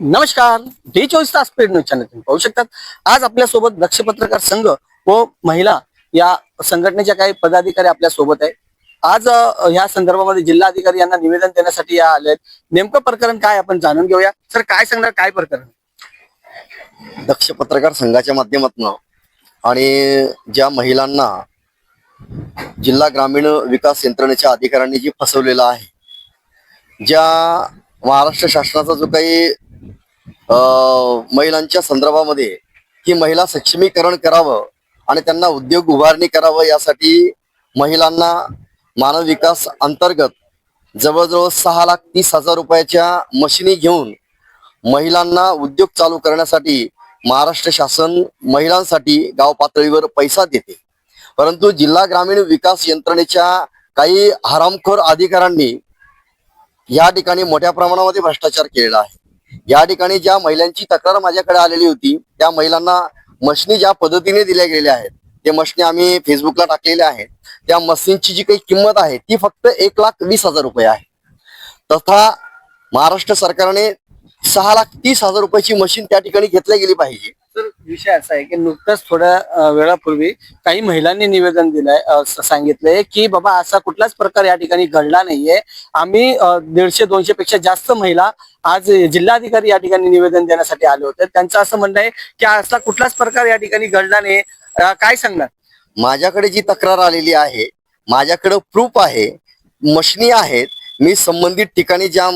नमस्कार. डी24 तास paid news channel तुम्ही पाहू शकतात. आज आपल्या सोबत दक्ष पत्रकार संघ व महिला या संघटनेच्या काही पदाधिकारी आपल्या सोबत आहे. आज या संदर्भामध्ये जिल्हाधिकारी यांना निवेदन देण्यासाठी या आले. नेमकं प्रकरण काय आपण जाणून घेऊया. सर काय सांगणार, काय प्रकरण? दक्ष पत्रकार संघाच्या माध्यमातून आणि ज्या महिलांना जिल्हा ग्रामीण विकास यंत्रणेच्या अधिकाऱ्यांनी जी फसवलेलं आहे, ज्या महाराष्ट्र शासनाचा जो काही महिलांच्या संदर्भामध्ये की महिला सक्षमीकरण करावं आणि त्यांना उद्योग उभारणी करावं, यासाठी महिलांना मानव विकास अंतर्गत जवळजवळ 6,30,000 रुपयाच्या मशिनी घेऊन महिलांना उद्योग चालू करण्यासाठी महाराष्ट्र शासन महिलांसाठी गाव पातळीवर पैसा देते. परंतु जिल्हा ग्रामीण विकास यंत्रणेच्या काही हरामखोर अधिकाऱ्यांनी या ठिकाणी मोठ्या प्रमाणामध्ये भ्रष्टाचार केलेला आहे. या ठिकाणी ज्या महिलांची तक्रार माझ्याकडे आलेली होती, त्या महिलांना मशिनी ज्या पद्धतीने दिल्या गेल्या आहेत, ते मशिनी आम्ही फेसबुकला टाकलेल्या आहेत. त्या मशीनची जी काही किंमत आहे ती फक्त 1,20,000 रुपये आहे. तथा महाराष्ट्र सरकारने 6,30,000 रुपयाची मशीन त्या ठिकाणी घेतली गेली पाहिजे. सर विषय असा आहे की नुकतंच थोड्या वेळापूर्वी काही महिलांनी निवेदन दिलंय, सांगितलंय की बाबा असा कुठलाच प्रकार या ठिकाणी घडला नाहीये. आम्ही 150-200 पेक्षा जास्त महिला आज जिल्हाधिकारी या ठिकाणी निवेदन देण्यासाठी आले होते. त्यांचं असं म्हणणं आहे की असा कुठलाच प्रकार या ठिकाणी घडला नाही. काय सांगणार? माझ्याकडे जी तक्रार आलेली आहे, माझ्याकडे प्रूफ आहे, मशिनी आहेत. मी संबंधित ठिकाणी ज्या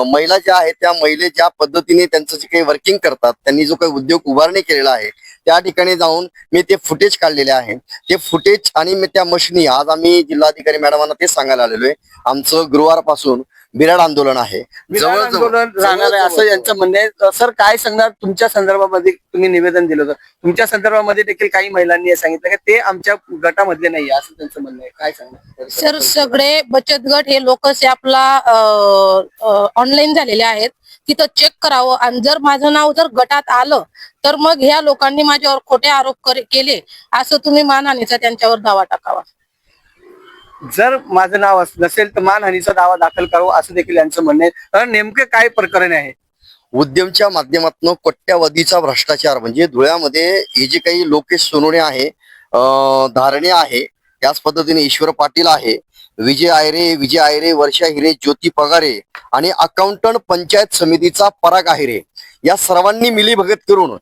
महिला ज्या आहेत, त्या महिला ज्या पद्धतीने त्यांचं जे काही वर्किंग करतात, त्यांनी जो काही उद्योग उभारणी केलेला आहे, त्या ठिकाणी जाऊन मी ते फुटेज काढलेले आहे. ते फुटेज आणि मी त्या मशिनी आज आम्ही जिल्हाधिकारी मॅडमांना ते सांगायला आलेलो आहे. आमचं गुरुवारपासून बिराड आंदोलन आहे, आंदोलन राहणार आहे असं यांचं म्हणणं आहे. सर काय सांगणार? तुमच्या संदर्भामध्ये तुम्ही निवेदन दिलं होतं, तुमच्या संदर्भामध्ये देखील काही महिलांनी सांगितलं की ते आमच्या गटामधले नाही असं त्यांचं म्हणणं आहे. काय सांगणार? सर सगळे बचत गट हे लोकच आपला ऑनलाईन झालेले आहेत. तिथं चेक करावं आणि जर माझं नाव जर गटात आलं तर मग ह्या लोकांनी माझ्यावर खोटे आरोप केले असं तुम्ही मानहानीचा त्यांच्यावर दावा टाकावा. जर माझं नाव नसेल तर मानहानीचा दावा दाखल करावा असं देखील यांचं म्हणणं आहे. नेमके काय प्रकरण आहे? उद्यमच्या माध्यमातून कोट्यावधीचा भ्रष्टाचार, म्हणजे धुळ्यामध्ये हे जे काही लोकेश सोनवणे आहे, धारणे आहे, त्याच पद्धतीने ईश्वर पाटील आहे, विजय आयरे, वर्षा हिरे, ज्योती पगारे आणि अकाउंटंट पंचायत समितीचा पराग आहिरे, या सर्वांनी मिलीभगत करून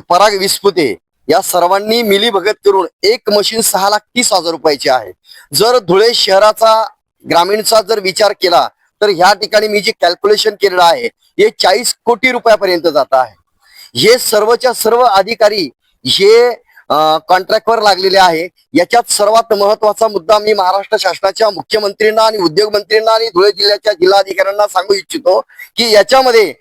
पराग विस्पुते, या सर्वांनी मिलीभगत करून एक मशीन 6,30,000 रुपयाची आहे. जर धुळे शहराचा ग्रामीणचा जर विचार केला तर ह्या ठिकाणी मी जे कॅल्क्युलेशन केलेलं आहे हे 40 कोटी रुपयापर्यंत जात आहे. हे सर्वच्या सर्व अधिकारी हे कॉन्ट्रॅक्टवर लागलेले आहे. याच्यात सर्वात महत्वाचा मुद्दा मी महाराष्ट्र शासनाच्या मुख्यमंत्र्यांना आणि उद्योग मंत्र्यांना आणि धुळे जिल्ह्याच्या जिल्हाधिकाऱ्यांना सांगू इच्छितो की याच्यामध्ये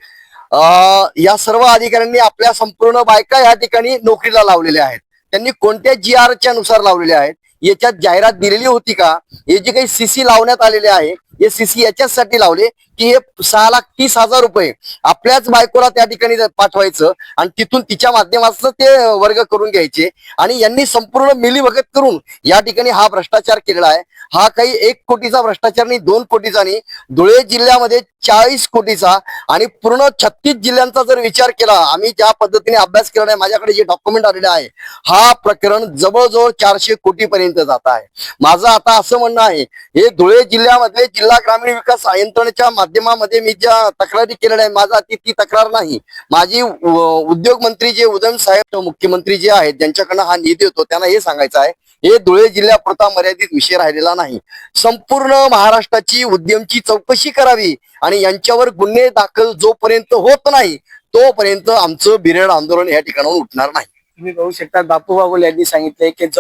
या सर्व अधिकाऱ्यांनी आपल्या संपूर्ण बायका या ठिकाणी नोकरीला लावलेल्या आहेत. त्यांनी कोणत्या GR च्या नुसार लावलेल्या आहेत? याच्यात जाहिरात दिलेली होती का? हे जे काही CC लावण्यात आलेले आहे, हे CC याच्यासाठी लावले की हे 6,30,000 रुपये आपल्याच बायकोला त्या ठिकाणी पाठवायचं आणि तिथून तिच्या माध्यमातून ते वर्ग करून घ्यायचे. आणि यांनी संपूर्ण मिलीभगत करून या ठिकाणी हा भ्रष्टाचार केलेला आहे. हा काही 1 कोटीचा भ्रष्टाचार नाही, 2 कोटीचा नाही, धुळे जिल्ह्यामध्ये 40 कोटीचा आणि पूर्ण 36 जिल्ह्यांचा जर विचार केला, आम्ही ज्या पद्धतीने अभ्यास केला आहे, माझ्याकडे जे डॉक्युमेंट आलेले आहे, हा प्रकरण जवळजवळ 400 कोटीपर्यंत जात आहे. माझं आता असं म्हणणं आहे, हे धुळे जिल्ह्यामधले जिल्हा ग्रामीण विकास यंत्रणेच्या माध्यमामध्ये मी ज्या तक्रारी केलेल्या आहे, माझा ती तक्रार नाही. माझी उद्योग मंत्री जे उदयन साहेब मुख्यमंत्री जे आहेत, ज्यांच्याकडनं हा निधी होतो, त्यांना हे सांगायचं आहे, हे धुळे जिल्ह्यापुरता मर्यादित विषय राहिलेला नाही. संपूर्ण महाराष्ट्राची उद्यमची चौकशी करावी आणि यांच्यावर गुन्हे दाखल जोपर्यंत होत नाही तोपर्यंत आमचं बिरेड आंदोलन या ठिकाणाहून उठणार नाही. तुम्ही बघू शकता बापू बागुल यांनी सांगितलंय की जो